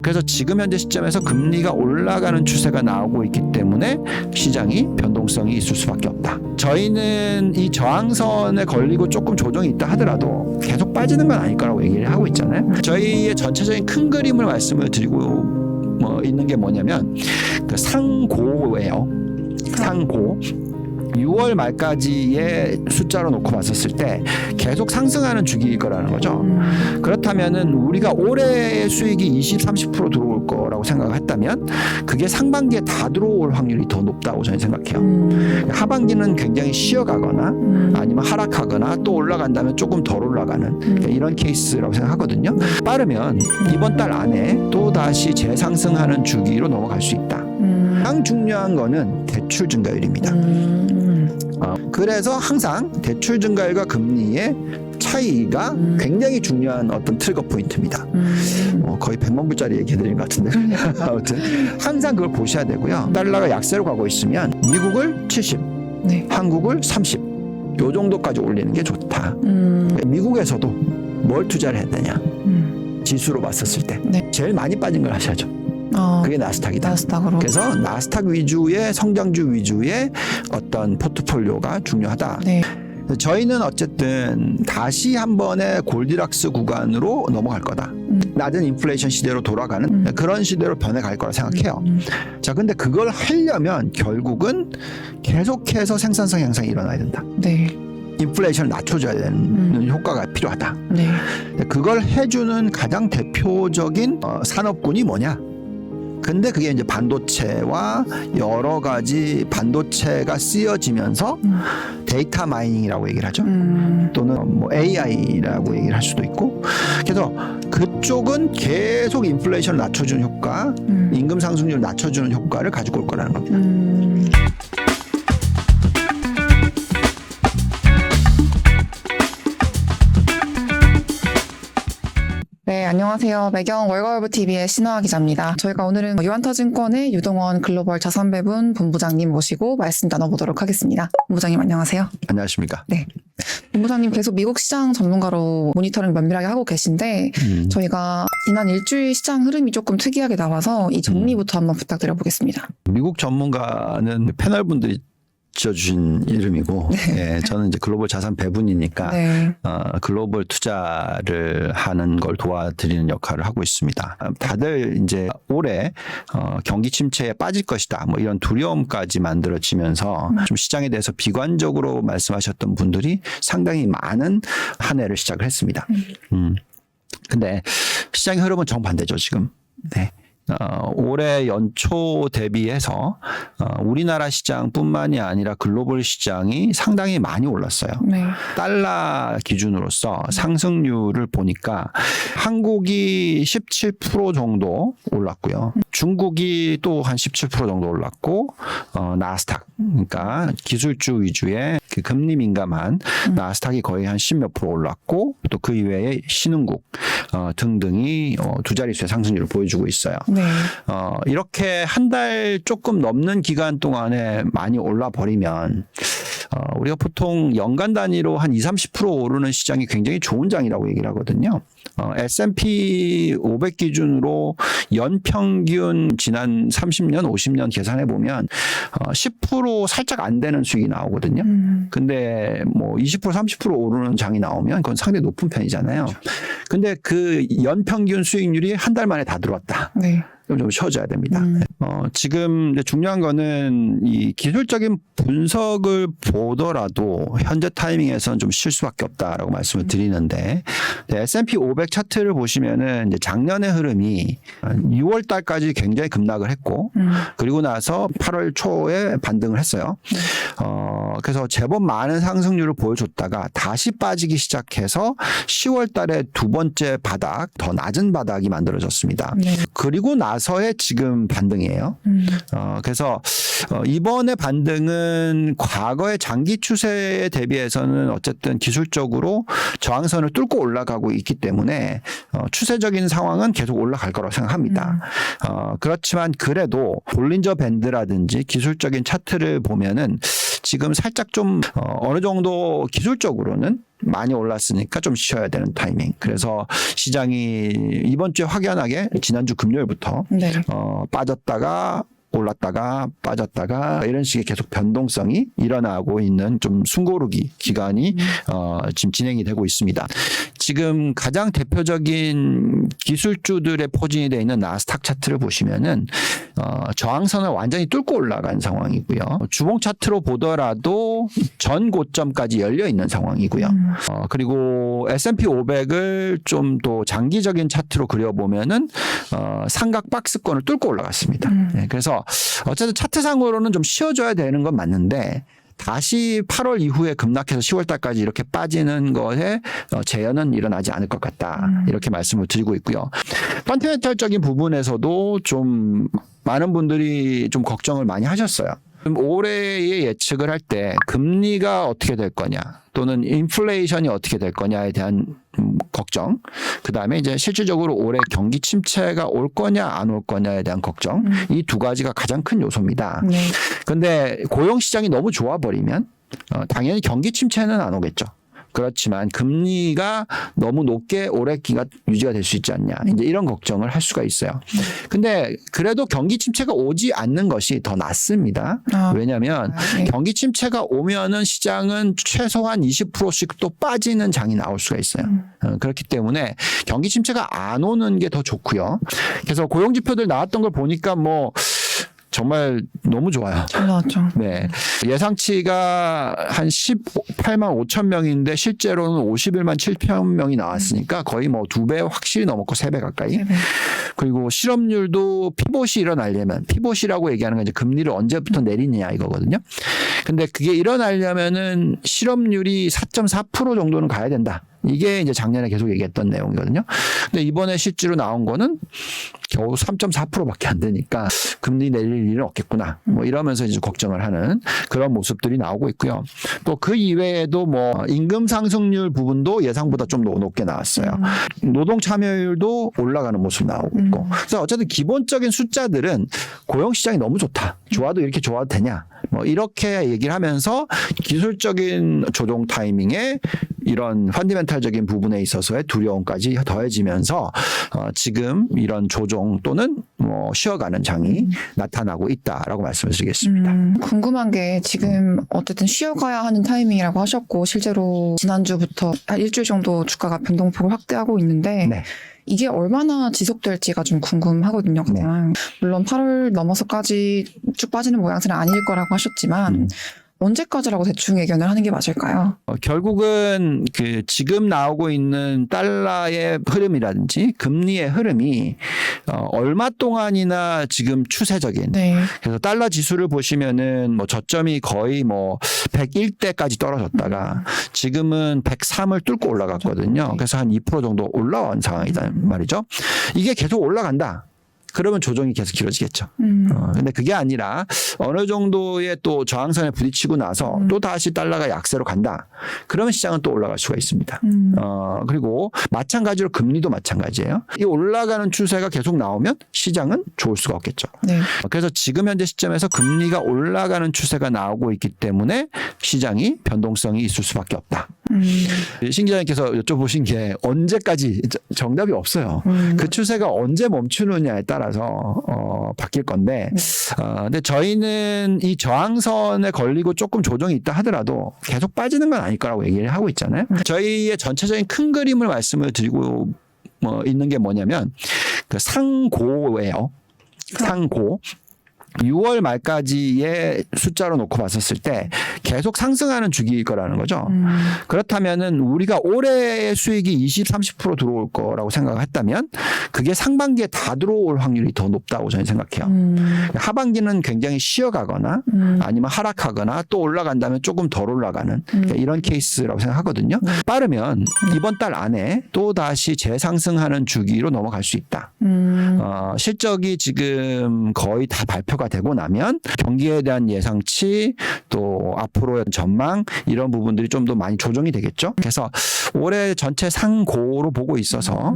그래서 지금 현재 시점에서 금리가 올라가는 추세가 나오고 있기 때문에 시장이 변동성이 있을 수밖에 없다. 저희는 이 저항선에 걸리고 조금 조정이 있다 하더라도 계속 빠지는 건 아닐 거라고 얘기를 하고 있잖아요. 저희의 전체적인 큰 그림을 말씀을 드리고 있는 게 뭐냐면 그 상고예요. 상고. 6월 말까지의 숫자로 놓고 봤었을 때 계속 상승하는 주기일 거라는 거죠. 그렇다면은 우리가 올해의 수익이 20, 30% 들어올 거라고 생각을 했다면 그게 상반기에 다 들어올 확률이 더 높다고 저는 생각해요. 하반기는 굉장히 쉬어가거나 아니면 하락하거나 또 올라간다면 조금 덜 올라가는 이런 케이스라고 생각하거든요. 빠르면 이번 달 안에 또 다시 재상승하는 주기로 넘어갈 수 있다. 가장 중요한 거는 대출 증가율입니다. 그래서 항상 대출 증가율과 금리의 차이가 굉장히 중요한 어떤 트리거 포인트입니다. 거의 100만 불짜리 얘기해드린 것 같은데 아무튼 항상 그걸 보셔야 되고요. 달러가 약세로 가고 있으면 미국을 70, 네. 한국을 30, 요 정도까지 올리는 게 좋다. 미국에서도 뭘 투자를 해야 되냐, 지수로 봤었을 때 네. 제일 많이 빠진 걸 하셔야죠. 그게 나스닥이다. 나스닥으로. 그래서 나스닥 위주의 성장주 위주의 어떤 포트폴리오가 중요하다. 네. 저희는 어쨌든 다시 한 번의 골디락스 구간으로 넘어갈 거다. 낮은 인플레이션 시대로 돌아가는 그런 시대로 변해갈 거라 생각해요. 자, 근데 그걸 하려면 결국은 계속해서 생산성 향상이 일어나야 된다. 네. 인플레이션을 낮춰줘야 되는 효과가 필요하다. 네. 그걸 해주는 가장 대표적인 산업군이 뭐냐? 근데 그게 이제 반도체와 여러 가지 반도체가 쓰여지면서 데이터 마이닝이라고 얘기를 하죠. 또는 뭐 AI라고 얘기를 할 수도 있고. 그래서 그쪽은 계속 인플레이션을 낮춰주는 효과, 임금 상승률을 낮춰주는 효과를 가지고 올 거라는 겁니다. 네, 안녕하세요. 매경 월가월브TV의 신화아 기자입니다. 저희가 오늘은 유한터증권의 유동원 글로벌 자산배분 본부장님 모시고 말씀 나눠보도록 하겠습니다. 본부장님 안녕하세요. 안녕하십니까. 네. 본부장님 계속 미국 시장 전문가로 모니터링 면밀하게 하고 계신데 저희가 지난 일주일 시장 흐름이 조금 특이하게 나와서 이 정리부터 한번 부탁드려보겠습니다. 미국 전문가는 패널분들이 지어주신 이름이고, 네. 예, 저는 이제 글로벌 자산 배분이니까 네. 글로벌 투자를 하는 걸 도와드리는 역할을 하고 있습니다. 다들 이제 올해 경기 침체에 빠질 것이다, 뭐 이런 두려움까지 만들어지면서 좀 시장에 대해서 비관적으로 말씀하셨던 분들이 상당히 많은 한 해를 시작을 했습니다. 근데 시장의 흐름은 정반대죠 지금. 네. 올해 연초 대비해서 우리나라 시장뿐만이 아니라 글로벌 시장이 상당히 많이 올랐어요. 네. 달러 기준으로서 상승률을 보니까 한국이 17% 정도 올랐고요. 중국이 또 한 17% 정도 올랐고, 나스닥, 그러니까 기술주 위주의 그 금리 민감한 나스닥이 거의 한 10몇 프로 올랐고, 또 그 이외에 신흥국 등등이 두 자릿수의 상승률을 보여주고 있어요. 네. 이렇게 한 달 조금 넘는 기간 동안에 많이 올라 버리면 우리가 보통 연간 단위로 한 20, 30% 오르는 시장이 굉장히 좋은 장이라고 얘기를 하거든요. S&P 500 기준으로 연평균 지난 30년, 50년 계산해 보면 10% 살짝 안 되는 수익이 나오거든요. 근데 뭐 20%, 30% 오르는 장이 나오면 그건 상당히 높은 편이잖아요. 근데 그 연평균 수익률이 한 달 만에 다 들어왔다. 네. 좀 쉬어줘야 됩니다. 지금 중요한 거는 이 기술적인 분석을 보더라도 현재 타이밍에서는 좀 쉴 수밖에 없다라고 말씀을 드리는데, S&P 500 차트를 보시면은 이제 작년의 흐름이 6월 달까지 굉장히 급락을 했고, 그리고 나서 8월 초에 반등을 했어요. 그래서 제법 많은 상승률을 보여줬다가 다시 빠지기 시작해서 10월 달에 두 번째 바닥, 더 낮은 바닥이 만들어졌습니다. 네. 그리고 나서의 지금 반등이에요. 그래서 이번의 반등은 과거의 장기 추세에 대비해서는 어쨌든 기술적으로 저항선을 뚫고 올라가고 있기 때문에 추세적인 상황은 계속 올라갈 거라고 생각합니다. 그렇지만 그래도 볼린저 밴드라든지 기술적인 차트를 보면은 지금 살짝 좀 어느 정도 기술적으로는 많이 올랐으니까 좀 쉬어야 되는 타이밍. 그래서 시장이 이번 주에 확연하게 지난주 금요일부터 네. 빠졌다가 올랐다가 빠졌다가 이런 식의 계속 변동성이 일어나고 있는 좀 숨고르기 기간이 지금 진행이 되고 있습니다. 지금 가장 대표적인 기술주들의 포진이 되어 있는 나스닥 차트를 보시면은 저항선을 완전히 뚫고 올라간 상황이고요. 주봉 차트로 보더라도 전 고점까지 열려 있는 상황이고요. 그리고 S&P 500을 좀 또 장기적인 차트로 그려보면은 삼각 박스권을 뚫고 올라갔습니다. 네, 그래서 어쨌든 차트상으로는 좀 쉬어줘야 되는 건 맞는데 다시 8월 이후에 급락해서 10월 달까지 이렇게 빠지는 것에 재현은 일어나지 않을 것 같다. 이렇게 말씀을 드리고 있고요. 펀더멘털적인 부분에서도 좀 많은 분들이 좀 걱정을 많이 하셨어요. 올해의 예측을 할 때 금리가 어떻게 될 거냐 또는 인플레이션이 어떻게 될 거냐에 대한 걱정, 그 다음에 이제 실질적으로 올해 경기 침체가 올 거냐 안 올 거냐에 대한 걱정, 이 두 가지가 가장 큰 요소입니다. 네. 근데 고용 시장이 너무 좋아버리면 당연히 경기 침체는 안 오겠죠. 그렇지만 금리가 너무 높게 오래 기간 유지가 될 수 있지 않냐. 이제 이런 걱정을 할 수가 있어요. 근데 그래도 경기 침체가 오지 않는 것이 더 낫습니다. 왜냐하면 네. 경기 침체가 오면은 시장은 최소한 20%씩 또 빠지는 장이 나올 수가 있어요. 그렇기 때문에 경기 침체가 안 오는 게 더 좋고요. 그래서 고용 지표들 나왔던 걸 보니까 뭐 정말 너무 좋아요. 잘 나왔죠. 네. 예상치가 한 18만 5천 명인데 실제로는 51만 7천 명이 나왔으니까 거의 뭐 2배 확실히 넘었고 3배 가까이. 네. 그리고 실업률도 피봇이 일어나려면, 피봇이라고 얘기하는 건 이제 금리를 언제부터 내리느냐 이거거든요. 근데 그게 일어나려면은 실업률이 4.4% 정도는 가야 된다. 이게 이제 작년에 계속 얘기했던 내용이거든요. 근데 이번에 실제로 나온 거는 겨우 3.4%밖에 안 되니까 금리 내릴 일은 없겠구나. 뭐 이러면서 이제 걱정을 하는 그런 모습들이 나오고 있고요. 또 그 이외에도 뭐 임금 상승률 부분도 예상보다 좀 더 높게 나왔어요. 노동 참여율도 올라가는 모습 나오고 있고. 그래서 어쨌든 기본적인 숫자들은 고용 시장이 너무 좋다. 좋아도 이렇게 좋아도 되냐. 뭐 이렇게 얘기를 하면서 기술적인 조정 타이밍에 이런 펀더멘털적인 부분에 있어서의 두려움까지 더해지면서 지금 이런 조정 또는 뭐 쉬어가는 장이 나타나고 있다라고 말씀을 드리겠습니다. 궁금한 게 지금 어쨌든 쉬어가야 하는 타이밍이라고 하셨고 실제로 지난주부터 한 일주일 정도 주가가 변동폭을 확대하고 있는데 네. 이게 얼마나 지속될지가 좀 궁금하거든요. 그냥 물론 8월 넘어서까지 쭉 빠지는 모양새는 아닐 거라고 하셨지만 언제까지라고 대충 예견을 하는 게 맞을까요? 결국은 그 지금 나오고 있는 달러의 흐름이라든지 금리의 흐름이 얼마 동안이나 지금 추세적인. 네. 그래서 달러 지수를 보시면은 뭐 저점이 거의 뭐 101대까지 떨어졌다가 지금은 103을 뚫고 올라갔거든요. 그래서 한 2% 정도 올라온 상황이다 말이죠. 이게 계속 올라간다. 그러면 조정이 계속 길어지겠죠. 근데 그게 아니라 어느 정도의 또 저항선에 부딪히고 나서 또 다시 달러가 약세로 간다. 그러면 시장은 또 올라갈 수가 있습니다. 그리고 마찬가지로 금리도 마찬가지예요. 이 올라가는 추세가 계속 나오면 시장은 좋을 수가 없겠죠. 네. 그래서 지금 현재 시점에서 금리가 올라가는 추세가 나오고 있기 때문에 시장이 변동성이 있을 수밖에 없다. 신 기자님께서 여쭤보신 게 언제까지 정답이 없어요. 그 추세가 언제 멈추느냐에 따라서 바뀔 건데 근데 저희는 이 저항선에 걸리고 조금 조정이 있다 하더라도 계속 빠지는 건 아닐 거라고 얘기를 하고 있잖아요. 저희의 전체적인 큰 그림을 말씀을 드리고 있는 게 뭐냐면 그 상고예요. 상고. 6월 말까지의 숫자로 놓고 봤었을 때 계속 상승하는 주기일 거라는 거죠. 그렇다면은 우리가 올해의 수익이 20, 30% 들어올 거라고 생각했다면 그게 상반기에 다 들어올 확률이 더 높다고 저는 생각해요. 하반기는 굉장히 쉬어가거나 아니면 하락하거나 또 올라간다면 조금 덜 올라가는 그러니까 이런 케이스라고 생각하거든요. 빠르면 이번 달 안에 또 다시 재상승하는 주기로 넘어갈 수 있다. 실적이 지금 거의 다 발표가 발표가 되고 나면 경기에 대한 예상치 또 앞으로의 전망 이런 부분들이 좀 더 많이 조정이 되겠죠. 그래서 올해 전체 상고로 보고 있어서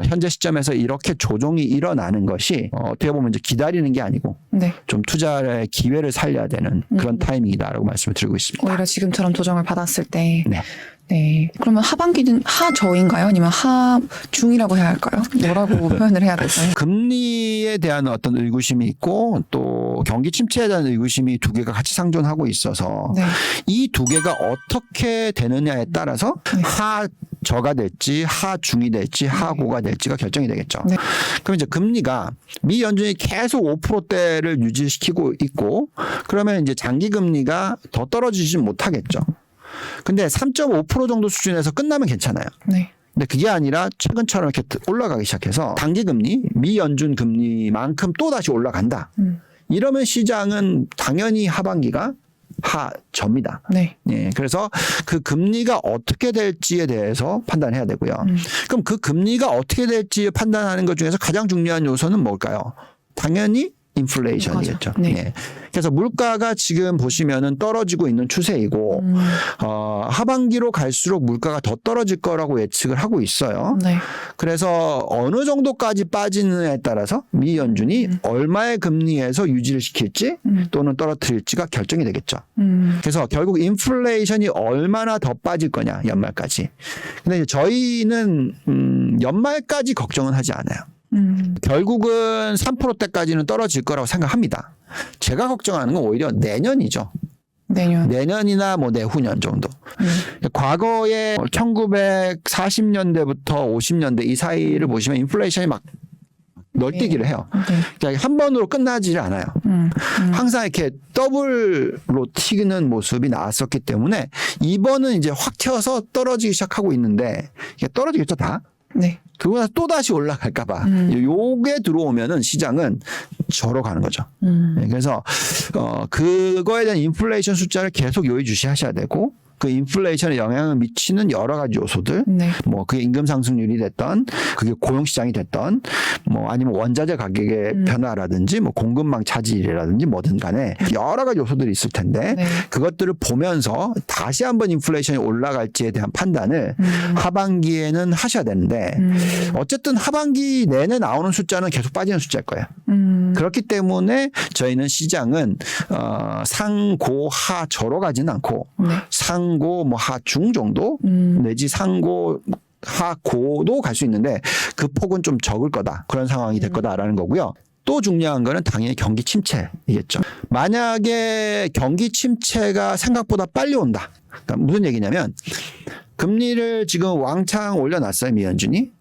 현재 시점에서 이렇게 조정이 일어나는 것이 어떻게 보면 이제 기다리는 게 아니고 네. 좀 투자의 기회를 살려야 되는 그런 타이밍이다라고 말씀을 드리고 있습니다. 오히려 지금처럼 조정을 받았을 때. 네. 네. 그러면 하반기는 하저인가요? 아니면 하중이라고 해야 할까요? 뭐라고 표현을 해야 될까요? 금리에 대한 어떤 의구심이 있고 또 경기 침체에 대한 의구심이 두 개가 같이 상존하고 있어서 네. 이 두 개가 어떻게 되느냐에 따라서 네. 하저가 될지 하중이 될지 하고가 될지가 결정이 되겠죠. 네. 그럼 이제 금리가 미 연준이 계속 5%대를 유지시키고 있고 그러면 이제 장기 금리가 더 떨어지지 못하겠죠. 근데 3.5% 정도 수준에서 끝나면 괜찮아요. 네. 근데 그게 아니라 최근처럼 이렇게 올라가기 시작해서 단기 금리, 미 연준 금리만큼 또 다시 올라간다. 이러면 시장은 당연히 하반기가 하저입니다. 네. 예, 그래서 그 금리가 어떻게 될지에 대해서 판단해야 되고요. 그럼 그 금리가 어떻게 될지 판단하는 것 중에서 가장 중요한 요소는 뭘까요? 당연히 인플레이션이겠죠. 네. 예. 그래서 물가가 지금 보시면은 떨어지고 있는 추세이고 하반기로 갈수록 물가가 더 떨어질 거라고 예측을 하고 있어요. 네. 그래서 어느 정도까지 빠지느냐에 따라서 미 연준이 얼마의 금리에서 유지를 시킬지 또는 떨어뜨릴지가 결정이 되겠죠. 그래서 결국 인플레이션이 얼마나 더 빠질 거냐 연말까지. 근데 이제 저희는 연말까지 걱정은 하지 않아요. 결국은 3%대까지는 떨어질 거라고 생각합니다. 제가 걱정하는 건 오히려 내년이죠. 내년이나 뭐 내후년 정도. 과거에 1940년대부터 50년대 이 사이를 보시면 인플레이션이 막 널뛰기를 해요. 그러니까 한 번으로 끝나지를 않아요. 항상 이렇게 더블로 튀는 모습이 나왔었기 때문에 이번은 이제 확 튀어서 떨어지기 시작하고 있는데 이게 떨어지겠죠 다. 네. 그러고 나서 또 다시 올라갈까봐 요게 들어오면은 시장은 저러 가는 거죠. 네, 그래서 그거에 대한 인플레이션 숫자를 계속 요의주시하셔야 되고 그 인플레이션에 영향을 미치는 여러 가지 요소들, 네. 뭐 그게 임금 상승률이 됐던, 그게 고용 시장이 됐던, 뭐 아니면 원자재 가격의 변화라든지, 뭐 공급망 차질이라든지 뭐든 간에 여러 가지 요소들이 있을 텐데 네. 그것들을 보면서 다시 한번 인플레이션이 올라갈지에 대한 판단을 하반기에는 하셔야 되는데 어쨌든 하반기 내내 나오는 숫자는 계속 빠지는 숫자일 거예요. 그렇기 때문에 저희는 시장은 상고하저로 가지는 않고 네. 상고 뭐 하중 정도 내지 상고 하고도 갈 수 있는데 그 폭은 좀 적을 거다. 그런 상황이 될 거다라는 거고요. 또 중요한 거는 당연히 경기 침체이겠죠. 만약에 경기 침체가 생각보다 빨리 온다. 그러니까 무슨 얘기냐면 금리를 지금 왕창 올려놨어요. 미 연준이.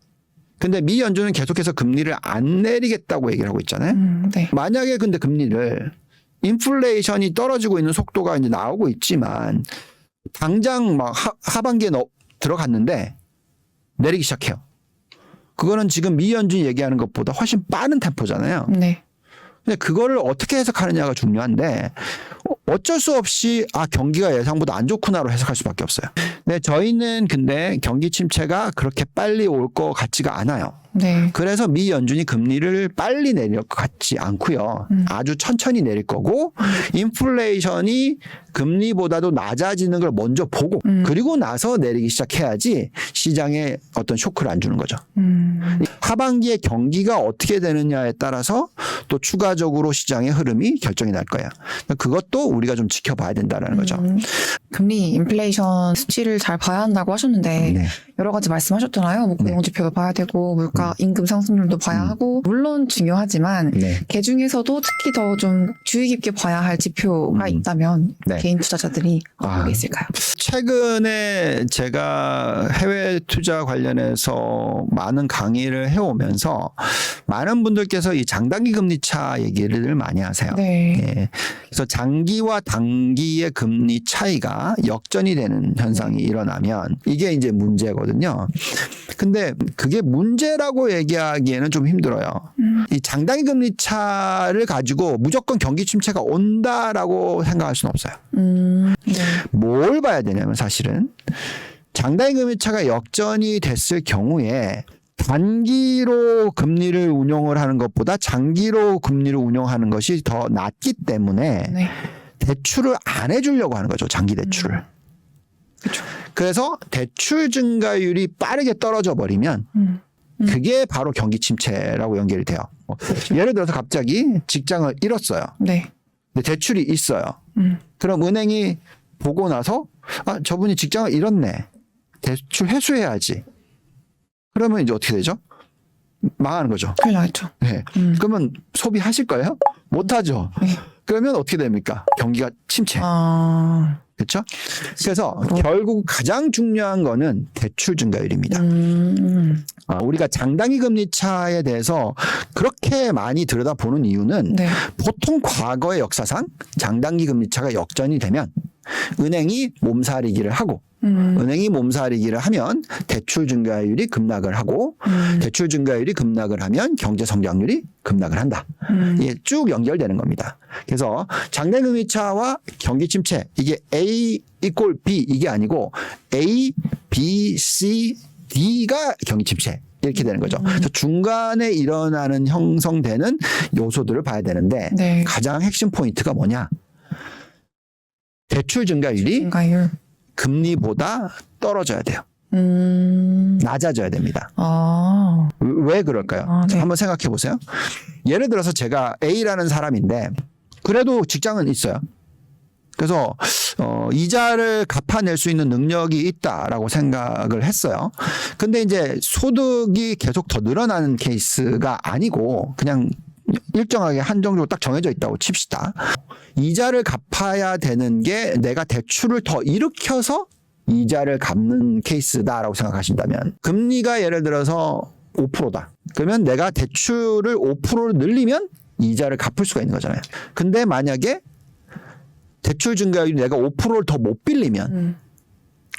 근데 미 연준은 계속해서 금리를 안 내리겠다고 얘기를 하고 있잖아요. 네. 만약에 근데 금리를 인플레이션이 떨어지고 있는 속도가 이제 나오고 있지만 당장 막 하반기에 들어갔는데 내리기 시작해요. 그거는 지금 미 연준이 얘기하는 것보다 훨씬 빠른 템포잖아요. 네. 근데 그거를 어떻게 해석하느냐가 중요한데 어쩔 수 없이 경기가 예상보다 안 좋구나로 해석할 수밖에 없어요. 근데 저희는 근데 경기 침체가 그렇게 빨리 올 것 같지가 않아요. 네. 그래서 미 연준이 금리를 빨리 내릴 것 같지 않고요. 아주 천천히 내릴 거고 인플레이션이 금리보다도 낮아지는 걸 먼저 보고 그리고 나서 내리기 시작해야지 시장에 어떤 쇼크를 안 주는 거죠. 하반기에 경기가 어떻게 되느냐에 따라서 또 추가적으로 시장의 흐름이 결정이 날 거예요. 그것도 우리가 좀 지켜봐야 된다는 거죠. 금리, 인플레이션 수치를 잘 봐야 한다고 하셨는데 네. 여러 가지 말씀하셨잖아요. 뭐 고용지표도 봐야 되고 물가, 임금 상승률도 봐야 하고 물론 중요하지만 네. 그 중에서도 특히 더 좀 주의 깊게 봐야 할 지표가 있다면 네. 개인 투자자들이 어떤 게 있을까요? 최근에 제가 해외 투자 관련해서 많은 강의를 해오면서 많은 분들께서 이 장단기 금리 차 얘기를 많이 하세요. 네. 예. 그래서 장기와 단기의 금리 차이가 역전이 되는 현상이 일어나면 이게 이제 문제거든요. 근데 그게 문제라고 얘기하기에는 좀 힘들어요. 이 장단기 금리 차를 가지고 무조건 경기 침체가 온다라고 생각할 수는 없어요. 네. 뭘 봐야 되냐면 사실은 장단기 금리 차가 역전이 됐을 경우에 단기로 금리를 운용을 하는 것보다 장기로 금리를 운용하는 것이 더 낫기 때문에 네. 대출을 안 해주려고 하는 거죠. 장기 대출을. 그렇죠. 그래서 대출 증가율이 빠르게 떨어져 버리면 그게 바로 경기 침체라고 연결이 돼요. 예를 들어서 갑자기 직장을 잃었어요. 네. 근데 대출이 있어요. 그럼 은행이 보고 나서 저분이 직장을 잃었네. 대출 회수해야지. 그러면 이제 어떻게 되죠? 망하는 거죠. 큰일 나겠죠. 네. 그러면 소비하실 거예요? 못하죠. 네. 그러면 어떻게 됩니까? 경기가 침체. 그렇죠? 그래서 결국 가장 중요한 거는 대출 증가율입니다. 우리가 장단기 금리 차에 대해서 그렇게 많이 들여다보는 이유는 네. 보통 과거의 역사상 장단기 금리 차가 역전이 되면 은행이 몸살이기를 하고 은행이 몸살이기를 하면 대출 증가율이 급락을 하고 대출 증가율이 급락을 하면 경제 성장률이 급락을 한다. 이게 쭉 연결되는 겁니다. 그래서 장단기 금리 차와 경기 침체 이게 A 이꼴 B 이게 아니고 A, B, C, D가 경기 침체 이렇게 되는 거죠. 그래서 중간에 일어나는 형성되는 요소들을 봐야 되는데 네. 가장 핵심 포인트가 뭐냐? 대출 증가율이 증가율. 금리보다 떨어져야 돼요. 낮아져야 됩니다. 왜 그럴까요? 네. 한번 생각해 보세요. 예를 들어서 제가 A라는 사람인데 그래도 직장은 있어요. 그래서 이자를 갚아낼 수 있는 능력이 있다라고 생각을 했어요. 근데 이제 소득이 계속 더 늘어나는 케이스가 아니고 그냥 일정하게 한정적으로 딱 정해져 있다고 칩시다. 이자를 갚아야 되는 게 내가 대출을 더 일으켜서 이자를 갚는 케이스다라고 생각하신다면 금리가 예를 들어서 5%다. 그러면 내가 대출을 5%로 늘리면 이자를 갚을 수가 있는 거잖아요. 근데 만약에 대출 증가율이 내가 5%를 더 못 빌리면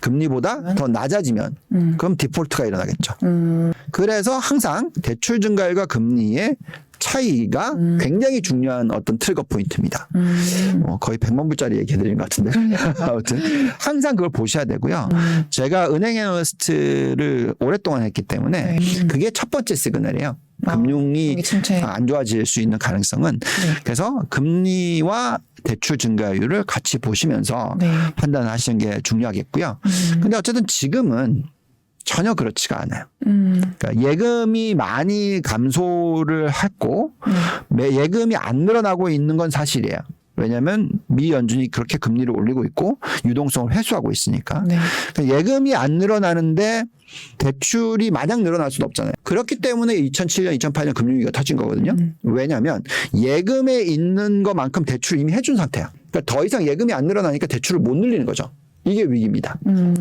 금리보다 더 낮아지면 그럼 디폴트가 일어나겠죠. 그래서 항상 대출 증가율과 금리의 차이가 굉장히 중요한 어떤 트리거 포인트입니다. 거의 100만 불짜리 얘기해드린 것 같은데. 아무튼 항상 그걸 보셔야 되고요. 제가 은행 애널리스트를 오랫동안 했기 때문에 그게 첫 번째 시그널이에요. 금융이 안 좋아질 수 있는 가능성은. 그래서 금리와 대출 증가율을 같이 보시면서 판단하시는 게 중요하겠고요. 근데 어쨌든 지금은 전혀 그렇지가 않아요. 그러니까 예금이 많이 감소를 했고 예금이 안 늘어나고 있는 건 사실이에요. 왜냐하면 미 연준이 그렇게 금리를 올리고 있고 유동성을 회수하고 있으니까. 그러니까 예금이 안 늘어나는데 대출이 마냥 늘어날 수는 없잖아요. 그렇기 때문에 2007년, 2008년 금융위기가 터진 거거든요. 왜냐하면 예금에 있는 것만큼 대출을 이미 해준 상태야. 그러니까 더 이상 예금이 안 늘어나니까 대출을 못 늘리는 거죠. 이게 위기입니다.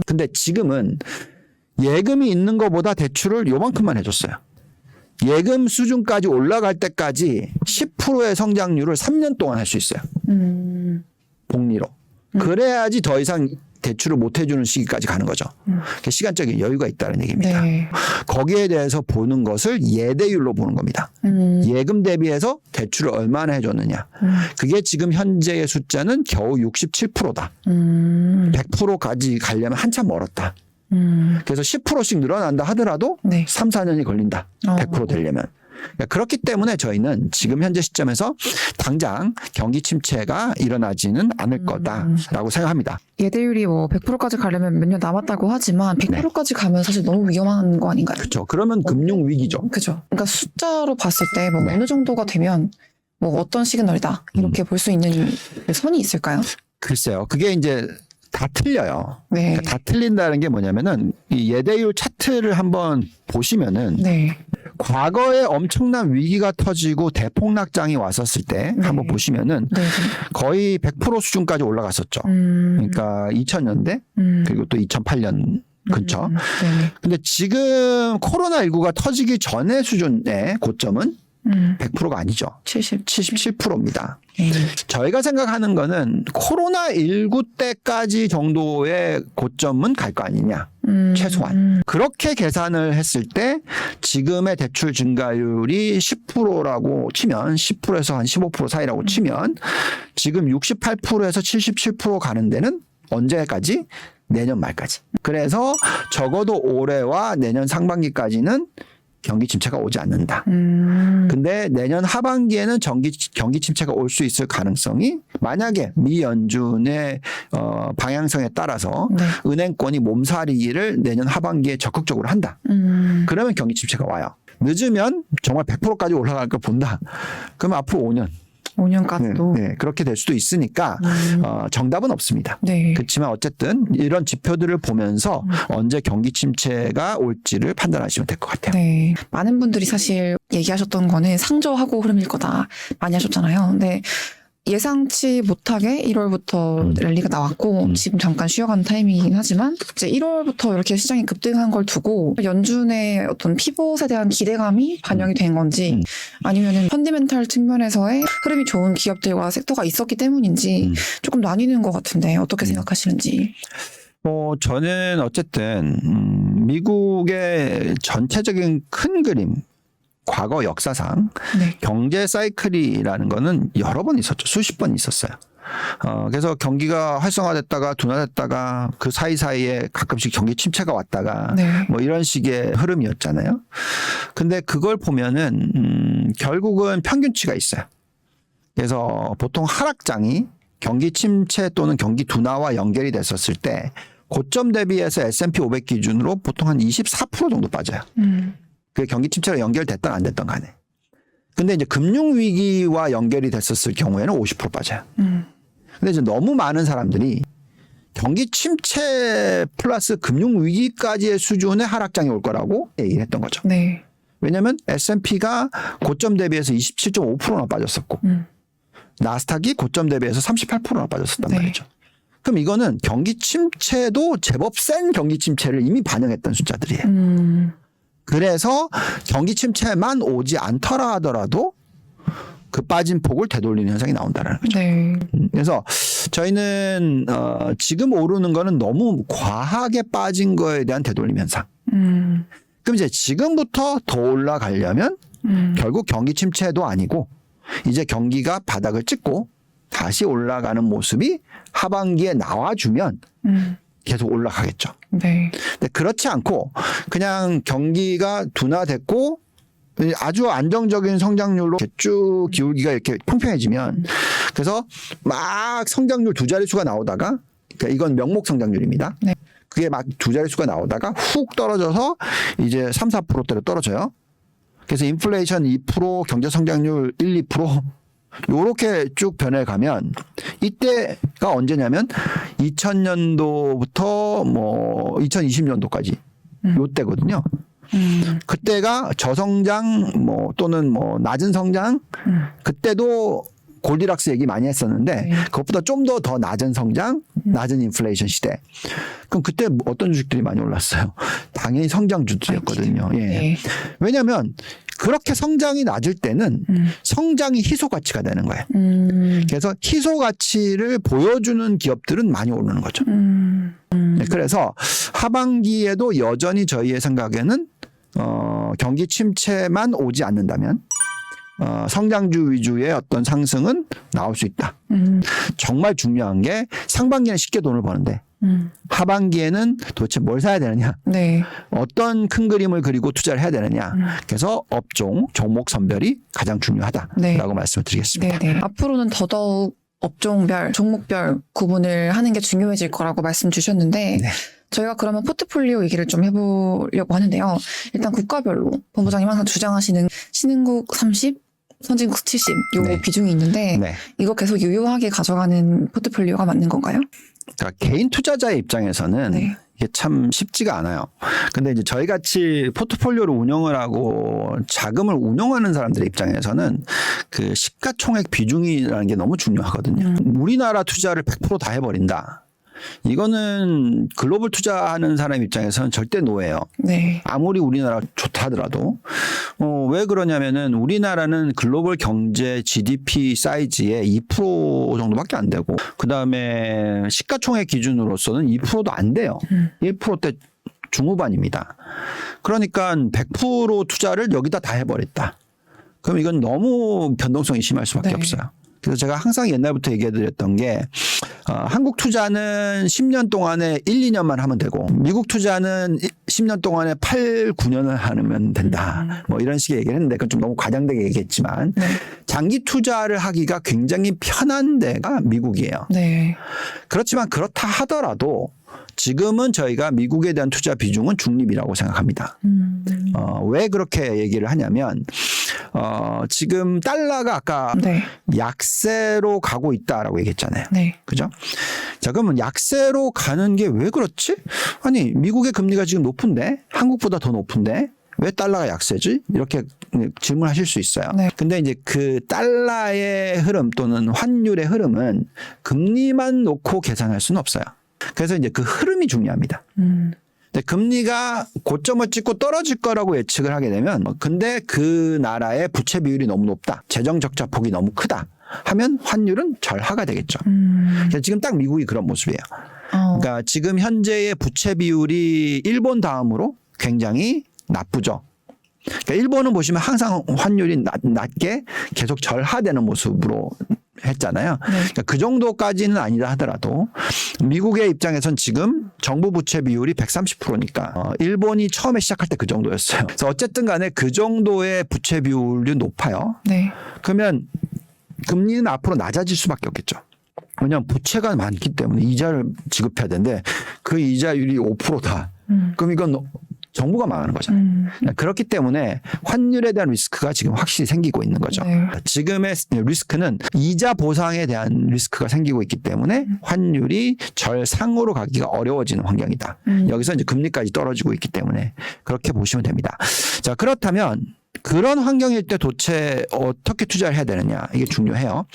근데 지금은 예금이 있는 것보다 대출을 요만큼만 해줬어요. 예금 수준까지 올라갈 때까지 10%의 성장률을 3년 동안 할 수 있어요. 복리로. 그래야지 더 이상 대출을 못 해주는 시기까지 가는 거죠. 시간적인 여유가 있다는 얘기입니다. 거기에 대해서 보는 것을 예대율로 보는 겁니다. 예금 대비해서 대출을 얼마나 해줬느냐. 그게 지금 현재의 숫자는 겨우 67%다. 100%까지 가려면 한참 멀었다. 그래서 10%씩 늘어난다 하더라도 3, 4년이 걸린다. 100% 되려면. 그러니까 그렇기 때문에 저희는 지금 현재 시점에서 당장 경기 침체가 일어나지는 않을 거다라고 생각합니다. 예대율이 뭐 100%까지 가려면 몇 년 남았다고 하지만 100%까지 가면 사실 너무 위험한 거 아닌가요? 그렇죠. 그러면 금융 위기죠. 그렇죠. 그러니까 숫자로 봤을 때 뭐 어느 정도가 되면 뭐 어떤 시그널이다 이렇게 볼 수 있는 선이 있을까요? 글쎄요. 그게 이제 다 틀려요. 그러니까 다 틀린다는 게 뭐냐면은 이 예대율 차트를 한번 보시면은 과거에 엄청난 위기가 터지고 대폭락장이 왔었을 때 한번 보시면은 거의 100% 수준까지 올라갔었죠. 그러니까 2000년대 그리고 또 2008년 근처. 근데 지금 코로나19가 터지기 전의 수준의 고점은 100%가 아니죠. 77%입니다. 저희가 생각하는 거는 코로나19 때까지 정도의 고점은 갈 거 아니냐. 최소한. 그렇게 계산을 했을 때 지금의 대출 증가율이 10%라고 치면 10%에서 한 15% 사이라고 치면 지금 68%에서 77% 가는 데는 언제까지? 내년 말까지. 그래서 적어도 올해와 내년 상반기까지는 경기 침체가 오지 않는다. 근데 내년 하반기에는 경기 침체가 올 수 있을 가능성이 만약에 미 연준의 방향성에 따라서 네. 은행권이 몸살이기를 내년 하반기에 적극적으로 한다. 그러면 경기 침체가 와요. 늦으면 정말 100%까지 올라갈 걸 본다. 그러면 앞으로 5년. 5년까지도. 네, 그렇게 될 수도 있으니까 정답은 없습니다. 네. 그렇지만 어쨌든 이런 지표들을 보면서 언제 경기 침체가 올지를 판단하시면 될 것 같아요. 네. 많은 분들이 사실 얘기하셨던 거는 상저하고 흐름일 거다 많이 하셨잖아요. 근데 예상치 못하게 1월부터 랠리가 나왔고 지금 잠깐 쉬어가는 타이밍이긴 하지만 이제 1월부터 이렇게 시장이 급등한 걸 두고 연준의 어떤 피봇에 대한 기대감이 반영이 된 건지 아니면은 펀디멘탈 측면에서의 흐름이 좋은 기업들과 섹터가 있었기 때문인지 조금 나뉘는 것 같은데 어떻게 생각하시는지. 저는 어쨌든 미국의 전체적인 큰 그림 과거 역사상 네. 경제 사이클이라는 거는 여러 번 있었죠. 수십 번 있었어요. 그래서 경기가 활성화됐다가 둔화됐다가 그 사이사이에 가끔씩 경기 침체가 왔다가 네. 뭐 이런 식의 흐름이었잖아요. 근데 그걸 보면은 결국은 평균치가 있어요. 그래서 보통 하락장이 경기 침체 또는 경기 둔화와 연결이 됐었을 때 고점 대비해서 S&P 500 기준으로 보통 한 24% 정도 빠져요. 그게 경기 침체로 연결됐든 안 됐든 간에. 근데 이제 금융위기와 연결이 됐었을 경우에는 50% 빠져요. 근데 이제 너무 많은 사람들이 경기 침체 플러스 금융위기까지의 수준의 하락장이 올 거라고 얘기를 했던 거죠. 네. 왜냐하면 S&P가 고점 대비해서 27.5%나 빠졌었고 나스닥이 고점 대비해서 38%나 빠졌었단 네. 말이죠. 그럼 이거는 경기 침체도 제법 센 경기 침체를 이미 반영했던 숫자들이에요. 그래서 경기 침체만 오지 않더라 하더라도 그 빠진 폭을 되돌리는 현상이 나온다는 거죠. 네. 그래서 저희는 지금 오르는 거는 너무 과하게 빠진 거에 대한 되돌림 현상. 그럼 이제 지금부터 더 올라가려면 결국 경기 침체도 아니고 이제 경기가 바닥을 찍고 다시 올라가는 모습이 하반기에 나와주면 계속 올라가겠죠. 네. 근데 그렇지 않고 그냥 경기가 둔화됐고 아주 안정적인 성장률로 이렇게 쭉 기울기가 이렇게 평평해지면 그래서 막 성장률 두 자릿수가 나오다가 그러니까 이건 명목 성장률입니다. 네. 그게 막 두 자릿수가 나오다가 훅 떨어져서 이제 3, 4%대로 떨어져요. 그래서 인플레이션 2%, 경제 성장률 1, 2% 요렇게 쭉 변해가면 이때가 언제냐면 2000년도부터 뭐 2020년도까지 요때거든요. 그때가 저성장 뭐 또는 뭐 낮은 성장 그때도 골디락스 얘기 많이 했었는데 네. 그것보다 좀 더 낮은 성장, 낮은 인플레이션 시대. 그럼 그때 어떤 주식들이 많이 올랐어요? 당연히 성장주들이었거든요. 예. 네. 왜냐하면 그렇게 성장이 낮을 때는 성장이 희소 가치가 되는 거예요. 그래서 희소 가치를 보여주는 기업들은 많이 오르는 거죠. 네, 그래서 하반기에도 여전히 저희의 생각에는 경기 침체만 오지 않는다면 성장주 위주의 어떤 상승은 나올 수 있다. 정말 중요한 게 상반기에는 쉽게 돈을 버는데 하반기에는 도대체 뭘 사야 되느냐, 네. 어떤 큰 그림을 그리고 투자를 해야 되느냐. 그래서 업종, 종목 선별이 가장 중요하다라고 네. 말씀을 드리겠습니다. 네. 앞으로는 더더욱 업종별, 종목별 구분을 하는 게 중요해질 거라고 말씀 주셨는데 네. 저희가 그러면 포트폴리오 얘기를 좀 해보려고 하는데요. 일단 국가별로 본부장님 항상 주장하시는 신흥국 30, 선진국 70 요 네. 비중이 있는데 네. 이거 계속 유효하게 가져가는 포트폴리오가 맞는 건가요? 그러니까 개인 투자자의 입장에서는 네. 이게 참 쉽지가 않아요. 근데 이제 저희 같이 포트폴리오를 운영을 하고 자금을 운영하는 사람들의 입장에서는 그 시가총액 비중이라는 게 너무 중요하거든요. 우리나라 투자를 100% 다 해버린다. 이거는 글로벌 투자하는 사람 입장에서는 절대 노예요. 네. 아무리 우리나라 좋다 하더라도 왜 그러냐면은 우리나라는 글로벌 경제 GDP 사이즈의 2% 정도밖에 안 되고 그다음에 시가총액 기준으로서는 2%도 안 돼요. 1%대 중후반입니다. 그러니까 100% 투자를 여기다 다 해버렸다. 그럼 이건 너무 변동성이 심할 수밖에 네. 없어요. 그래서 제가 항상 옛날부터 얘기해드렸던 게 한국 투자는 10년 동안에 1, 2년만 하면 되고 미국 투자는 10년 동안에 8, 9년을 하면 된다. 뭐 이런 식의 얘기를 했는데 그건 좀 너무 과장되게 얘기했지만 네. 장기 투자를 하기가 굉장히 편한 데가 미국이에요. 네. 그렇지만 그렇다 하더라도 지금은 저희가 미국에 대한 투자 비중은 중립이라고 생각합니다. 왜 그렇게 얘기를 하냐면 지금 달러가 아까 네. 약세로 가고 있다라고 얘기했잖아요. 네. 그죠? 자, 그러면 약세로 가는 게 왜 그렇지? 아니, 미국의 금리가 지금 높은데 한국보다 더 높은데 왜 달러가 약세지? 이렇게 질문하실 수 있어요. 네. 근데 이제 그 달러의 흐름 또는 환율의 흐름은 금리만 놓고 계산할 수는 없어요. 그래서 이제 그 흐름이 중요합니다. 근데 금리가 고점을 찍고 떨어질 거라고 예측을 하게 되면 근데 그 나라의 부채 비율이 너무 높다. 재정 적자 폭이 너무 크다. 하면 환율은 절하가 되겠죠. 그래서 지금 딱 미국이 그런 모습이에요. 그러니까 지금 현재의 부채 비율이 일본 다음으로 굉장히 나쁘죠. 그러니까 일본은 보시면 항상 환율이 낮게 계속 절하되는 모습으로 했잖아요. 네. 그러니까 그 정도까지는 아니다 하더라도 미국의 입장에선 지금 정부 부채 비율이 130%니까 일본이 처음에 시작할 때 그 정도였어요. 그래서 어쨌든 간에 그 정도의 부채 비율이 높아요. 네. 그러면 금리는 앞으로 낮아질 수밖에 없겠죠. 왜냐하면 부채가 많기 때문에 이자를 지급해야 되는데 그 이자율이 5%다. 그럼 이건 정부가 망하는 거잖아요. 그렇기 때문에 환율에 대한 리스크가 지금 확실히 생기고 있는 거죠. 네. 지금의 리스크는 이자 보상에 대한 리스크가 생기고 있기 때문에 환율이 절상으로 가기가 어려워지는 환경이다. 여기서 이제 금리까지 떨어지고 있기 때문에 그렇게 보시면 됩니다. 자, 그렇다면 그런 환경일 때 도대체 어떻게 투자를 해야 되느냐 이게 중요해요.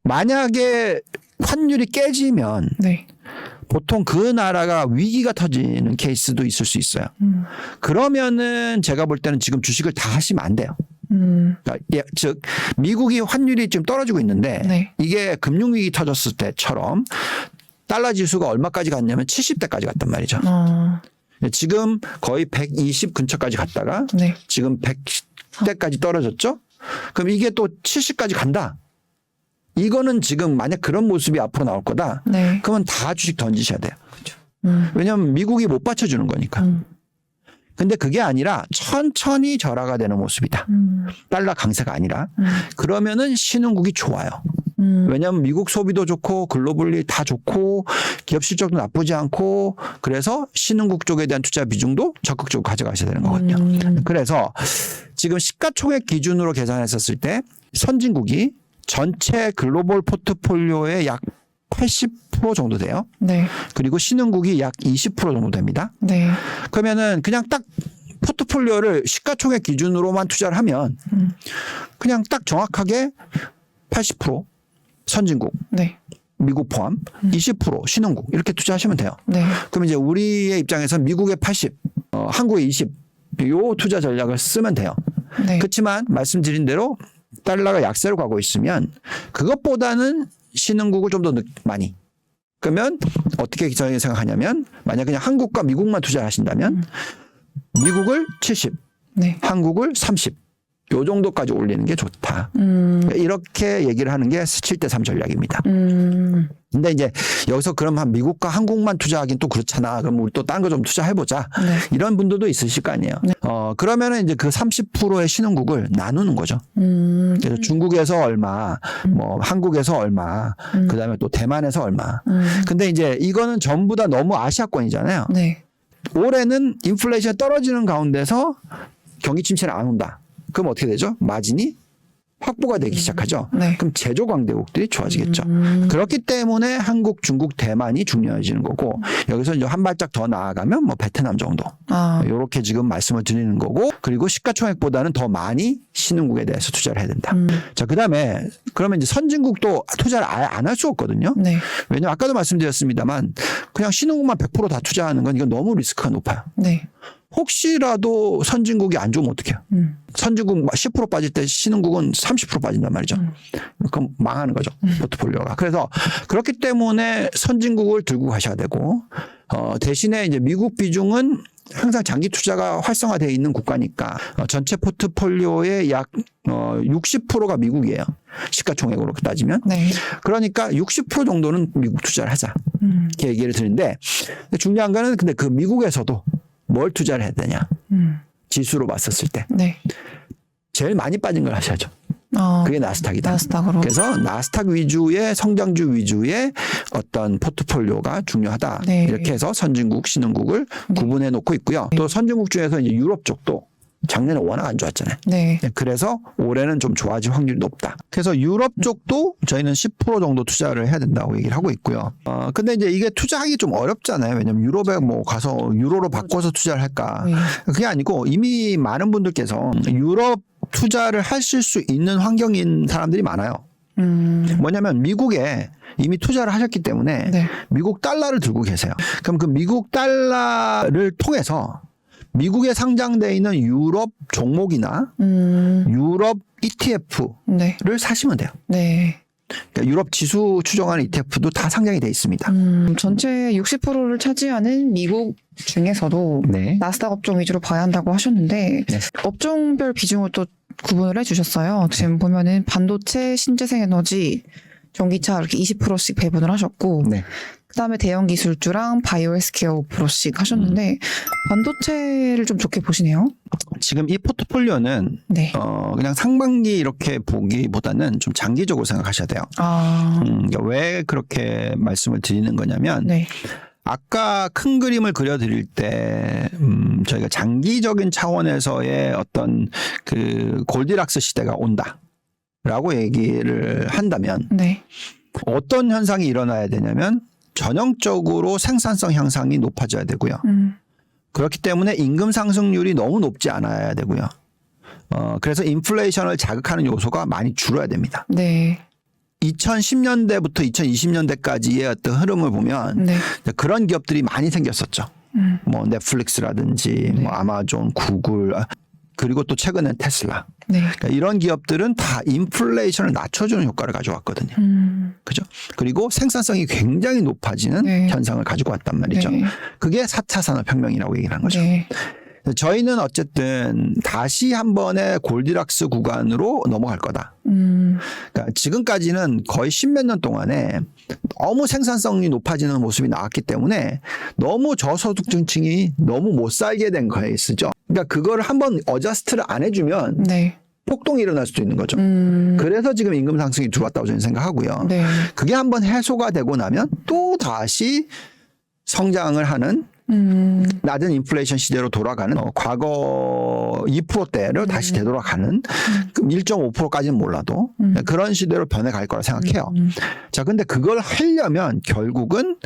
만약에 환율이 깨지면 네. 보통 그 나라가 위기가 터지는 케이스도 있을 수 있어요. 그러면은 제가 볼 때는 지금 주식을 다 하시면 안 돼요. 그러니까 즉 미국이 환율이 지금 떨어지고 있는데 네. 이게 금융위기 터졌을 때처럼 달러 지수가 얼마까지 갔냐면 70대까지 갔단 말이죠. 지금 거의 120 근처까지 갔다가 네. 지금 110대까지 떨어졌죠. 그럼 이게 또 70까지 간다. 이거는 지금 만약 그런 모습이 앞으로 나올 거다. 네. 그러면 다 주식 던지셔야 돼요. 왜냐하면 미국이 못 받쳐주는 거니까. 근데 그게 아니라 천천히 절하가 되는 모습이다. 달러 강세가 아니라. 그러면은 신흥국이 좋아요. 왜냐하면 미국 소비도 좋고 글로벌리 다 좋고 기업 실적도 나쁘지 않고 그래서 신흥국 쪽에 대한 투자 비중도 적극적으로 가져가셔야 되는 거거든요. 그래서 지금 시가총액 기준으로 계산했었을 때 선진국이 전체 글로벌 포트폴리오의 약 80% 정도 돼요. 네. 그리고 신흥국이 약 20% 정도 됩니다. 네. 그러면은 그냥 딱 포트폴리오를 시가총액 기준으로만 투자를 하면 그냥 딱 정확하게 80% 선진국, 네. 미국 포함 20% 신흥국 이렇게 투자하시면 돼요. 네. 그럼 이제 우리의 입장에서 미국의 80, 한국의 20 요 투자 전략을 쓰면 돼요. 네. 그렇지만 말씀드린 대로 달러가 약세로 가고 있으면 그것보다는 신흥국을 좀 더 많이. 그러면 어떻게 저희 생각하냐면 만약 그냥 한국과 미국만 투자를 하신다면 미국을 70, 네. 한국을 30. 요 정도까지 올리는 게 좋다. 이렇게 얘기를 하는 게 7대3 전략입니다. 근데 이제 여기서 그럼 한 미국과 한국만 투자하긴 또 그렇잖아. 그럼 우리 또 딴 거 좀 투자해보자. 네. 이런 분들도 있으실 거 아니에요. 네. 그러면은 이제 그 30%의 신흥국을 나누는 거죠. 그래서 중국에서 얼마, 뭐 한국에서 얼마, 그 다음에 또 대만에서 얼마. 근데 이제 이거는 전부 다 너무 아시아권이잖아요. 네. 올해는 인플레이션이 떨어지는 가운데서 경기 침체는 안 온다. 그럼 어떻게 되죠? 마진이 확보가 되기 시작하죠. 네. 그럼 제조 강대국들이 좋아지겠죠. 그렇기 때문에 한국, 중국, 대만이 중요해지는 거고 여기서 이제 한 발짝 더 나아가면 뭐 베트남 정도 이렇게 지금 말씀을 드리는 거고 그리고 시가총액보다는 더 많이 신흥국에 대해서 투자를 해야 된다. 자, 그다음에 그러면 이제 선진국도 투자를 아예 안 할 수 없거든요. 네. 왜냐면 아까도 말씀드렸습니다만 그냥 신흥국만 100% 다 투자하는 건 이건 너무 리스크가 높아요. 네. 혹시라도 선진국이 안 좋으면 어떡해요? 선진국 10% 빠질 때 신흥국은 30% 빠진단 말이죠. 그럼 망하는 거죠. 포트폴리오가. 그래서 그렇기 때문에 선진국을 들고 가셔야 되고 대신에 이제 미국 비중은 항상 장기 투자가 활성화되어 있는 국가니까 전체 포트폴리오의 약 60%가 미국이에요. 시가총액으로 따지면. 네. 그러니까 60% 정도는 미국 투자를 하자. 이렇게 얘기를 드리는데 중요한 거는 근데 그 미국에서도 뭘 투자를 해야 되냐. 지수로 봤었을 때. 네. 제일 많이 빠진 걸 하셔야죠. 그게 나스닥이다. 나스닥으로. 그래서 나스닥 위주의 성장주 위주의 어떤 포트폴리오가 중요하다. 네. 이렇게 해서 선진국, 신흥국을 네. 구분해 놓고 있고요. 또 선진국 중에서 이제 유럽 쪽도 작년에 워낙 안 좋았잖아요. 네. 그래서 올해는 좀 좋아질 확률이 높다. 그래서 유럽 쪽도 저희는 10% 정도 투자를 해야 된다고 얘기를 하고 있고요. 근데 이제 이게 투자하기 좀 어렵잖아요. 왜냐면 유럽에 뭐 가서 유로로 바꿔서 투자를 할까. 네. 그게 아니고 이미 많은 분들께서 유럽 투자를 하실 수 있는 환경인 사람들이 많아요. 뭐냐면 미국에 이미 투자를 하셨기 때문에 네. 미국 달러를 들고 계세요. 그럼 그 미국 달러를 통해서 미국에 상장되어 있는 유럽 종목이나 유럽 ETF를 네. 사시면 돼요. 네. 그러니까 유럽 지수 추정하는 ETF도 다 상장이 되어 있습니다. 전체 60%를 차지하는 미국 중에서도 네. 나스닥 업종 위주로 봐야 한다고 하셨는데 네. 업종별 비중을 또 구분을 해주셨어요. 지금 보면은 반도체, 신재생에너지, 전기차 이렇게 20%씩 배분을 하셨고 네. 그다음에 대형 기술주랑 바이오 헬스케어 5%씩 하셨는데 반도체를 좀 좋게 보시네요. 지금 이 포트폴리오는 네. 그냥 상반기 이렇게 보기보다는 좀 장기적으로 생각하셔야 돼요. 그러니까 왜 그렇게 말씀을 드리는 거냐면 네. 아까 큰 그림을 그려드릴 때 저희가 장기적인 차원에서의 어떤 그 골디락스 시대가 온다라고 얘기를 한다면 네. 어떤 현상이 일어나야 되냐면 전형적으로 생산성 향상이 높아져야 되고요. 그렇기 때문에 임금 상승률이 너무 높지 않아야 되고요. 그래서 인플레이션을 자극하는 요소가 많이 줄어야 됩니다. 네. 2010년대부터 2020년대까지의 어떤 흐름을 보면 네. 그런 기업들이 많이 생겼었죠. 뭐 넷플릭스라든지 뭐 아마존, 구글 그리고 또 최근엔 테슬라. 네. 그러니까 이런 기업들은 다 인플레이션을 낮춰주는 효과를 가져왔거든요. 그죠? 그리고 생산성이 굉장히 높아지는 네. 현상을 가지고 왔단 말이죠. 네. 그게 4차 산업혁명이라고 얘기를 한 거죠. 네. 저희는 어쨌든 다시 한 번의 골디락스 구간으로 넘어갈 거다. 그러니까 지금까지는 거의 10몇 년 동안에 너무 생산성이 높아지는 모습이 나왔기 때문에 너무 저소득층이 너무 못 살게 된 거에 있죠. 그러니까 그걸 한번 어저스트를 안 해주면 네. 폭동이 일어날 수도 있는 거죠. 그래서 지금 임금 상승이 들어왔다고 저는 생각하고요. 네. 그게 한번 해소가 되고 나면 또 다시 성장을 하는 낮은 인플레이션 시대로 돌아가는 과거 2%대를 다시 되돌아가는 1.5%까지는 몰라도 그런 시대로 변해갈 거라 생각해요. 자, 근데 그걸 하려면 결국은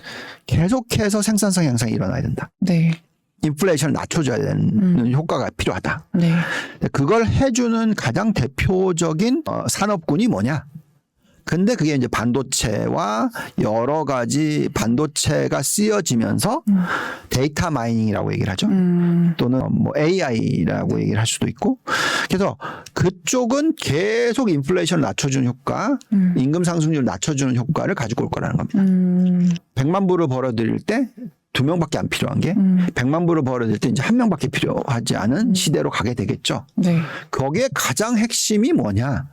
계속해서 생산성 향상이 일어나야 된다. 네. 인플레이션을 낮춰줘야 되는 효과가 필요하다. 네. 그걸 해주는 가장 대표적인 산업군이 뭐냐? 근데 그게 이제 반도체와 여러 가지 반도체가 쓰여지면서 데이터 마이닝이라고 얘기를 하죠. 또는 뭐 AI라고 얘기를 할 수도 있고. 그래서 그쪽은 계속 인플레이션을 낮춰주는 효과, 임금 상승률을 낮춰주는 효과를 가지고 올 거라는 겁니다. 100만 불을 벌어들일 때 2명밖에 안 필요한 게 100만 불을 벌어들일 때 이제 1명밖에 필요하지 않은 시대로 가게 되겠죠. 네. 거기에 가장 핵심이 뭐냐?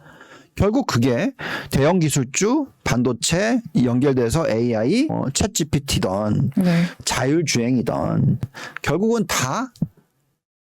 결국 그게 대형 기술주, 반도체 연결돼서 AI, 챗 GPT든 네. 자율주행이든 결국은 다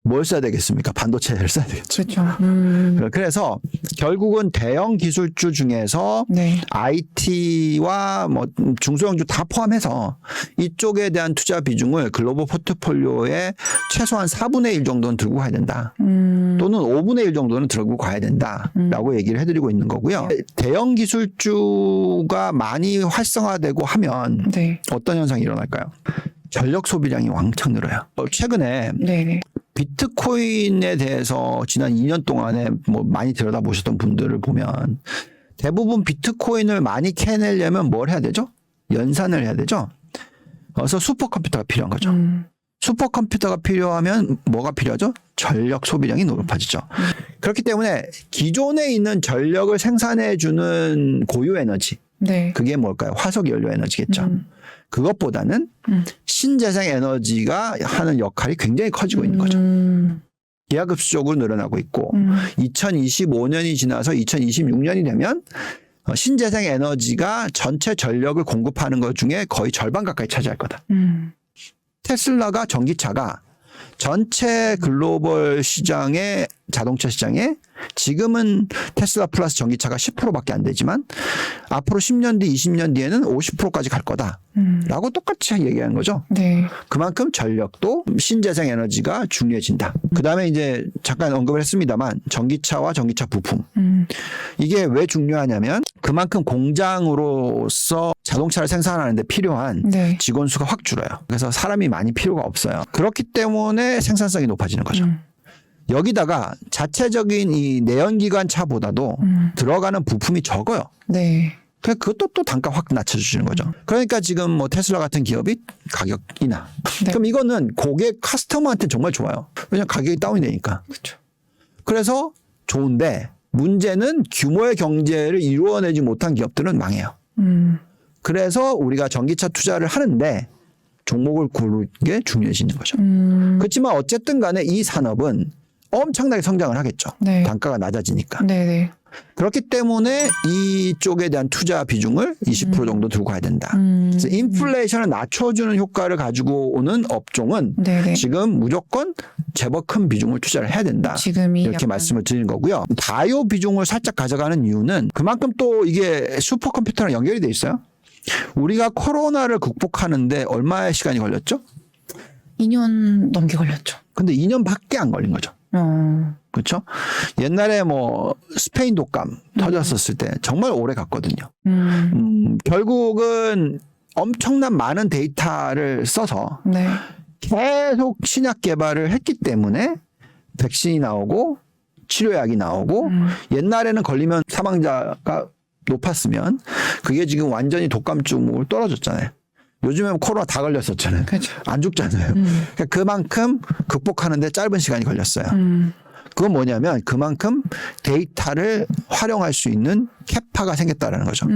뭘 써야 되겠습니까? 반도체를 써야 되겠죠. 그렇죠. 그래서 결국은 대형 기술주 중에서 네. IT와 뭐 중소형주 다 포함해서 이쪽에 대한 투자 비중을 글로벌 포트폴리오에 최소한 4분의 1 정도는 들고 가야 된다. 또는 5분의 1 정도는 들고 가야 된다라고 얘기를 해드리고 있는 거고요. 대형 기술주가 많이 활성화되고 하면 네. 어떤 현상이 일어날까요? 전력 소비량이 왕창 늘어요. 최근에 네. 비트코인에 대해서 지난 2년 동안에 뭐 많이 들여다보셨던 분들을 보면 대부분 비트코인을 많이 캐내려면 뭘 해야 되죠? 연산을 해야 되죠? 그래서 슈퍼컴퓨터가 필요한 거죠. 슈퍼컴퓨터가 필요하면 뭐가 필요하죠? 전력 소비량이 높아지죠. 그렇기 때문에 기존에 있는 전력을 생산해주는 고유 에너지. 네. 그게 뭘까요? 화석 연료 에너지겠죠. 그것보다는 신재생 에너지가 하는 역할이 굉장히 커지고 있는 거죠. 기하급수적으로 늘어나고 있고 2025년이 지나서 2026년이 되면 신재생 에너지가 전체 전력을 공급하는 것 중에 거의 절반 가까이 차지할 거다. 테슬라가 전기차가 전체 글로벌 시장의 자동차 시장에 지금은 테슬라 플러스 전기차가 10%밖에 안 되지만 앞으로 10년 뒤, 20년 뒤에는 50%까지 갈 거다라고 똑같이 얘기한 거죠. 네. 그만큼 전력도 신재생 에너지가 중요해진다. 그다음에 이제 잠깐 언급을 했습니다만 전기차와 전기차 부품. 이게 왜 중요하냐면 그만큼 공장으로서 자동차를 생산하는데 필요한 네. 직원 수가 확 줄어요. 그래서 사람이 많이 필요가 없어요. 그렇기 때문에 생산성이 높아지는 거죠. 여기다가 자체적인 이 내연기관 차보다도 들어가는 부품이 적어요. 네. 그것도 또 단가 확 낮춰주시는 거죠. 그러니까 지금 뭐 테슬라 같은 기업이 가격이나. 네. 그럼 이거는 고객 카스터머한테 정말 좋아요. 왜냐하면 가격이 다운이 되니까. 그렇죠. 그래서 좋은데 문제는 규모의 경제를 이루어내지 못한 기업들은 망해요. 그래서 우리가 전기차 투자를 하는데 종목을 고르는 게 중요해지는 거죠. 그렇지만 어쨌든 간에 이 산업은 엄청나게 성장을 하겠죠. 네. 단가가 낮아지니까. 네네. 그렇기 때문에 이쪽에 대한 투자 비중을 20% 정도 들고 가야 된다. 그래서 인플레이션을 낮춰주는 효과를 가지고 오는 업종은 네네. 지금 무조건 제법 큰 비중을 투자를 해야 된다. 지금이 이렇게 약간 말씀을 드리는 거고요. 바이오 비중을 살짝 가져가는 이유는 그만큼 또 이게 슈퍼컴퓨터랑 연결이 돼 있어요. 우리가 코로나를 극복하는데 얼마의 시간이 걸렸죠? 2년 넘게 걸렸죠. 근데 2년밖에 안 걸린 거죠. 그렇죠? 옛날에 뭐 스페인 독감 터졌었을 때 정말 오래 갔거든요. 결국은 엄청난 많은 데이터를 써서 네. 계속 신약 개발을 했기 때문에 백신이 나오고 치료약이 나오고 옛날에는 걸리면 사망자가 높았으면 그게 지금 완전히 독감증으로 떨어졌잖아요. 요즘에는 코로나 다 걸렸었잖아요. 그렇죠. 안 죽잖아요. 그러니까 그만큼 극복하는데 짧은 시간이 걸렸어요. 그건 뭐냐면 그만큼 데이터를 활용할 수 있는 캐파가 생겼다라는 거죠.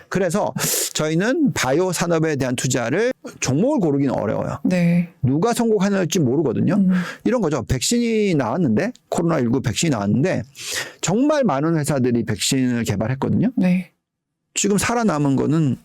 그래서 저희는 바이오 산업에 대한 투자를 종목을 고르기는 어려워요. 네. 누가 성공하는지 모르거든요. 이런 거죠. 백신이 나왔는데 코로나19 백신이 나왔는데 정말 많은 회사들이 백신을 개발했거든요. 네. 지금 살아남은 거는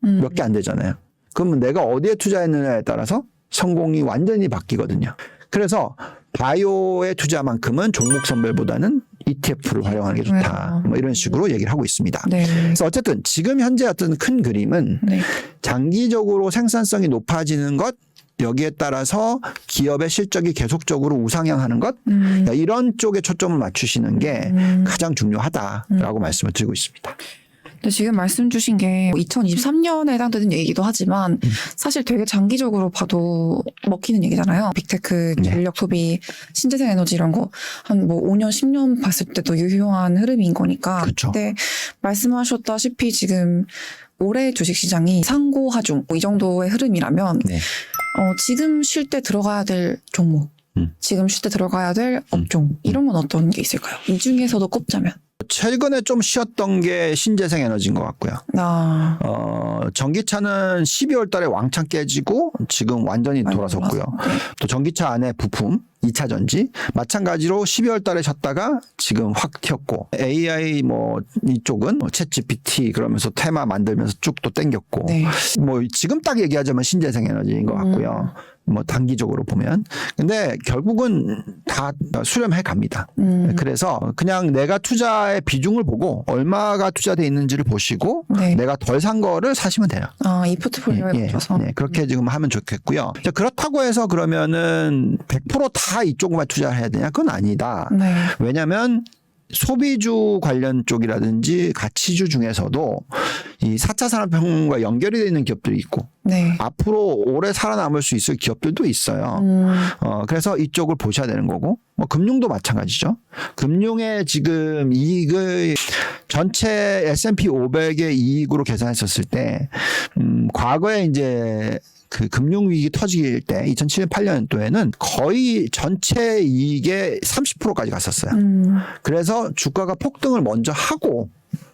몇 개 안 되잖아요. 그러면 내가 어디에 투자했느냐에 따라서 성공이 완전히 바뀌거든요. 그래서 바이오의 투자만큼은 종목 선별보다는 ETF를 활용하는 게 좋다. 뭐 이런 식으로 얘기를 하고 있습니다. 네. 그래서 어쨌든 지금 현재 어떤 큰 그림은 네. 장기적으로 생산성이 높아지는 것, 여기에 따라서 기업의 실적이 계속적으로 우상향하는 것, 이런 쪽에 초점을 맞추시는 게 가장 중요하다라고 말씀을 드리고 있습니다. 근데 지금 말씀 주신 게 2023년에 해당되는 얘기도 하지만 사실 되게 장기적으로 봐도 먹히는 얘기잖아요. 빅테크, 네. 전력 소비, 신재생 에너지 이런 거 한 뭐 5년, 10년 봤을 때도 유효한 흐름인 거니까. 그렇죠. 근데 말씀하셨다시피 지금 올해 주식시장이 상고하중 이 정도의 흐름이라면 네. 지금 쉴 때 들어가야 될 종목, 지금 쉴 때 들어가야 될 업종 이런 건 어떤 게 있을까요? 이 중에서도 꼽자면. 최근에 좀 쉬었던 게 신재생 에너지인 것 같고요. 전기차는 12월 달에 왕창 깨지고 지금 완전히 돌아섰고요. 네. 또 전기차 안에 부품, 2차 전지 마찬가지로 12월 달에 졌다가 지금 확 튀었고 AI 뭐 이쪽은 챗 GPT 그러면서 테마 만들면서 쭉 또 땡겼고 네. 뭐 지금 딱 얘기하자면 신재생 에너지인 것 같고요. 뭐 단기적으로 보면 근데 결국은 다 수렴해 갑니다. 그래서 그냥 내가 투자의 비중을 보고 얼마가 투자돼 있는지를 보시고 네. 내가 덜 산 거를 사시면 돼요. 이 포트폴리오에 맞춰서. 네, 그렇게 지금 하면 좋겠고요. 자, 그렇다고 해서 그러면은 100% 다 이쪽만 투자를 해야 되냐? 그건 아니다. 네. 왜냐하면 소비주 관련 쪽이라든지 가치주 중에서도 이 4차 산업혁명과 연결이 되어 있는 기업들이 있고 네. 앞으로 오래 살아남을 수 있을 기업들도 있어요. 그래서 이쪽을 보셔야 되는 거고 뭐 금융도 마찬가지죠. 금융의 지금 이익을 전체 S&P 500의 이익으로 계산했었을 때 과거에 이제 그 금융위기 터질 때 2007년 8년도에는 거의 전체 이익의 30%까지 갔었어요. 그래서 주가가 폭등을 먼저 하고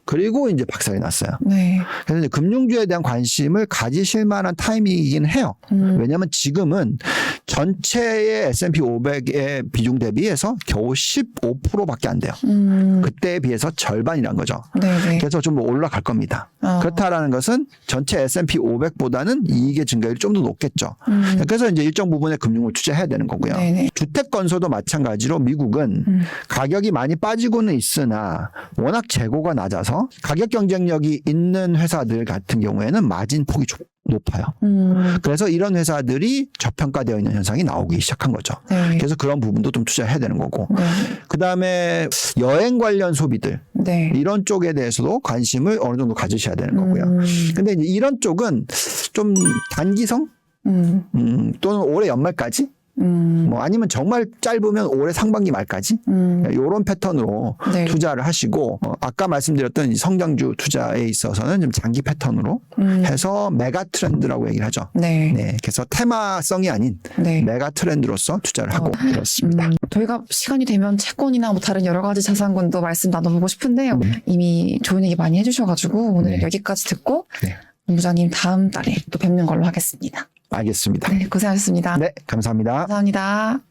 그리고 이제 박살이 났어요. 네. 그래서 이제 금융주에 대한 관심을 가지실 만한 타이밍이긴 해요. 왜냐하면 지금은 전체의 S&P 500의 비중 대비해서 겨우 15%밖에 안 돼요. 그때에 비해서 절반이란 거죠. 네네. 그래서 좀 올라갈 겁니다. 그렇다라는 것은 전체 S&P 500보다는 이익의 증가율이 좀 더 높겠죠. 그래서 이제 일정 부분의 금융을 투자해야 되는 거고요. 네네. 주택 건설도 마찬가지로 미국은 가격이 많이 빠지고는 있으나 워낙 재고가 낮아서 가격 경쟁력이 있는 회사들 같은 경우에는 마진 폭이 높아요. 그래서 이런 회사들이 저평가되어 있는 현상이 나오기 시작한 거죠. 네. 그래서 그런 부분도 좀 투자해야 되는 거고. 네. 그다음에 여행 관련 소비들 네. 이런 쪽에 대해서도 관심을 어느 정도 가지셔야 되는 거고요. 근데 이제 이런 쪽은 좀 단기성 또는 올해 연말까지 뭐 아니면 정말 짧으면 올해 상반기 말까지 이런 패턴으로 네. 투자를 하시고 아까 말씀드렸던 이 성장주 투자에 있어서는 좀 장기 패턴으로 해서 메가 트렌드라고 얘기를 하죠. 네. 네, 그래서 테마성이 아닌 네. 메가 트렌드로서 투자를 하고 그렇습니다. 저희가 시간이 되면 채권이나 뭐 다른 여러 가지 자산군도 말씀 나눠보고 싶은데요. 이미 좋은 얘기 많이 해주셔가지고 오늘 네. 여기까지 듣고 네. 본부장님 다음 달에 또 뵙는 걸로 하겠습니다. 알겠습니다. 네, 고생하셨습니다. 네, 감사합니다. 감사합니다.